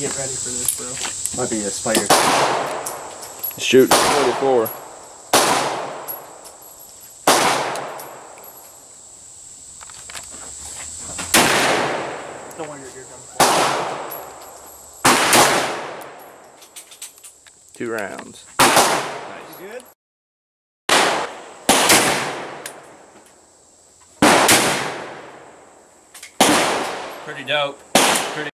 get ready for this, bro. Might be a spider. Shoot 44. Don't want your ear gun. 2 rounds. Nice. You good? Pretty dope. Pretty.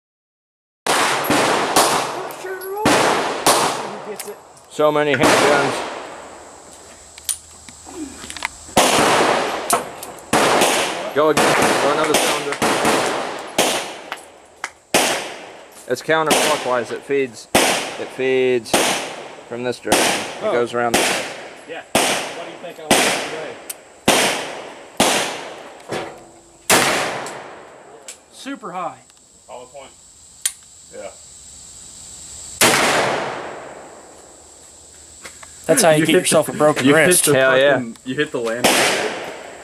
So many handguns. Go again. Go another cylinder. It's counterclockwise. It feeds from this direction. It goes around this way. Yeah. What do you think I want today? Super high. Hollow point. Yeah. That's how you get yourself a broken wrist. Hell yeah. You hit the land out there.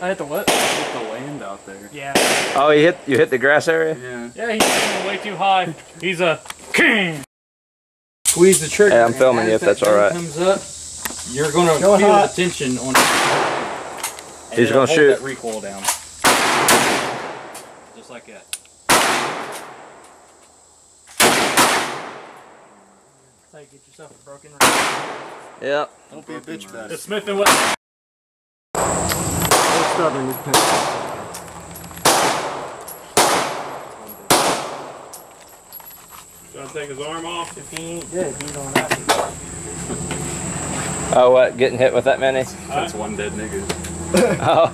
I hit the what? You hit the land out there. Yeah. Oh, you hit the grass area? Yeah. Yeah, he's going way too high. He's a king. Squeeze the trigger. Hey, I'm filming you if that's alright. Comes up, you're gonna feel the tension on it. He's gonna shoot. That recoil down. Just like that. That's how you get yourself a broken wrist. Yep. Don't be a bitch about The it. Smith & Wesson. Stubborn. Trying to take his arm off. If he ain't dead, he's on that. Oh, what? Getting hit with that many? That's one dead nigga. Oh.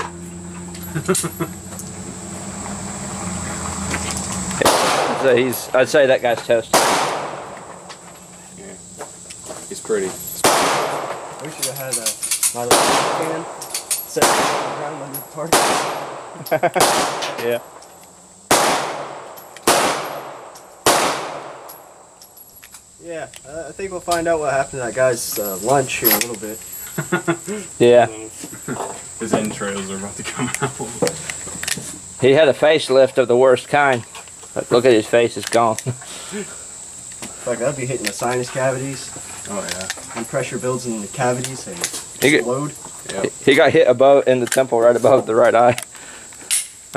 So I'd say that guy's toast. Yeah. He's pretty. We should have had my little can set around on the target. Yeah. Yeah, I think we'll find out what happened to that guy's lunch here in a little bit. Yeah. His entrails are about to come out. He had a facelift of the worst kind. But look at his face, it's gone. Like that'd be hitting the sinus cavities. Oh yeah. And pressure builds in the cavities and He explode. Yep. He got hit in the temple right above the right eye.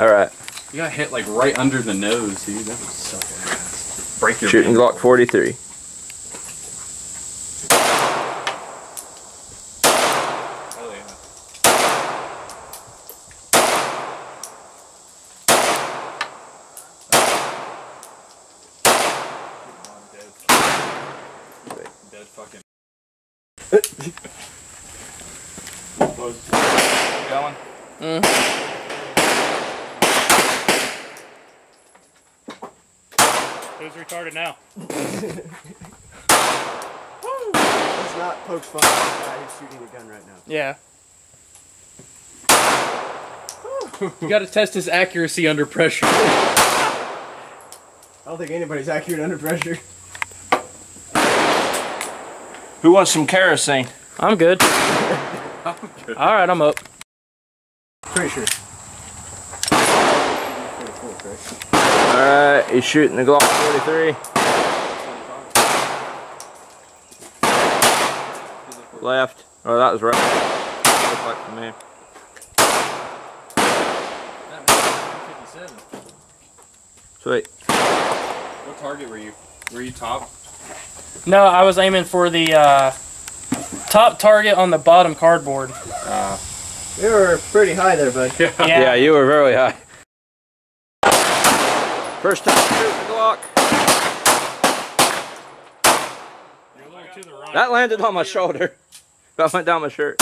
Alright. You got hit like right under the nose, dude. That was sucking ass. Break your Shooting Glock 43. Hell yeah. Dead fucking. Going? Who's retarded now? Let's not poke fun at the guy who's shooting a gun right now. Yeah. You gotta test his accuracy under pressure. I don't think anybody's accurate under pressure. Who wants some kerosene? I'm good. Alright, I'm up. Pretty sure. Alright, he's shooting the Glock 43. Left. Oh, that was right. Looks like to me. Sweet. What target were you? Were you top? No, I was aiming for the top target on the bottom cardboard. You were pretty high there, bud. Yeah, you were very high. First time shooting the Glock. You're a little to the right. That landed on my shoulder. That went down my shirt.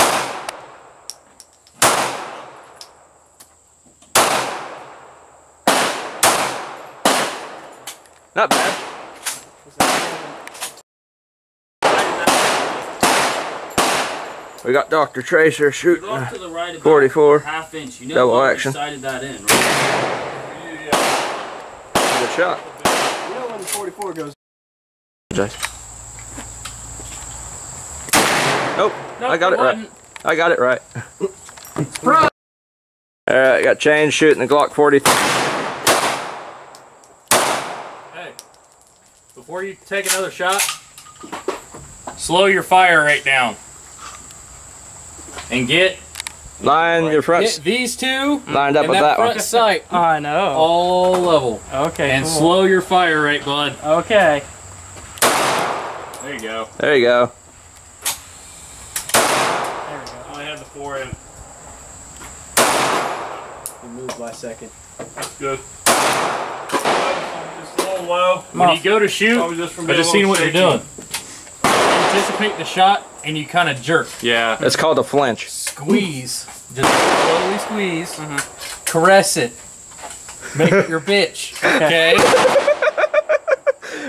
Not bad. We got Dr. Tracer shooting Off to the right about 44. half inch. You know Double what? action. We sighted that in, right? Good shot. You know when the 44 goes. Nope, I got it right. wasn't. I got it right. Alright, got Chain shooting the Glock 43. Hey. Before you take another shot, slow your fire rate down. And get Your front these two lined up and with that front one. sight I know. all level. Okay. And cool. slow your fire rate, bud. Okay. There you go. There you go. There we go. I only have the 4 in. We moved by a second. Good. Just a little low. When you go to shoot, I just seen what you're doing. Anticipate the shot and you kind of jerk. Yeah. It's called a flinch. Squeeze. Just slowly squeeze. Caress it. Make it your bitch. Okay?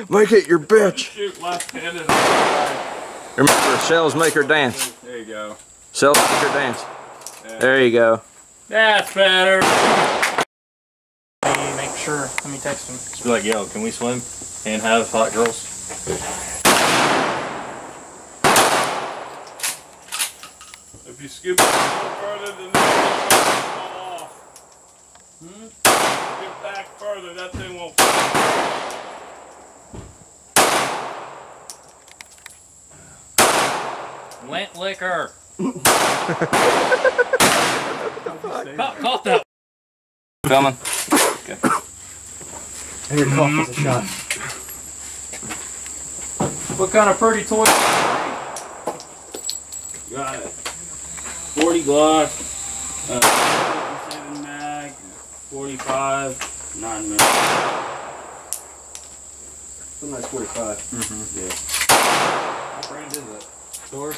Make it your bitch. Shoot left-handed. Remember, cells make her dance. There you go. Cells make her dance. Yeah. There you go. That's better. Make sure. Let me text him. Just be like, yo, can we swim and have hot girls? If you scoop it a little further, then that thing won't fall off. Get back further, that thing won't fall off. Lint liquor. Caught that. Filming. And your cough is a shot. What kind of pretty toy? Got it. 40 Glock, 7 mag, 45, 9 mag. It's a nice 45. Yeah. What brand is it? Door.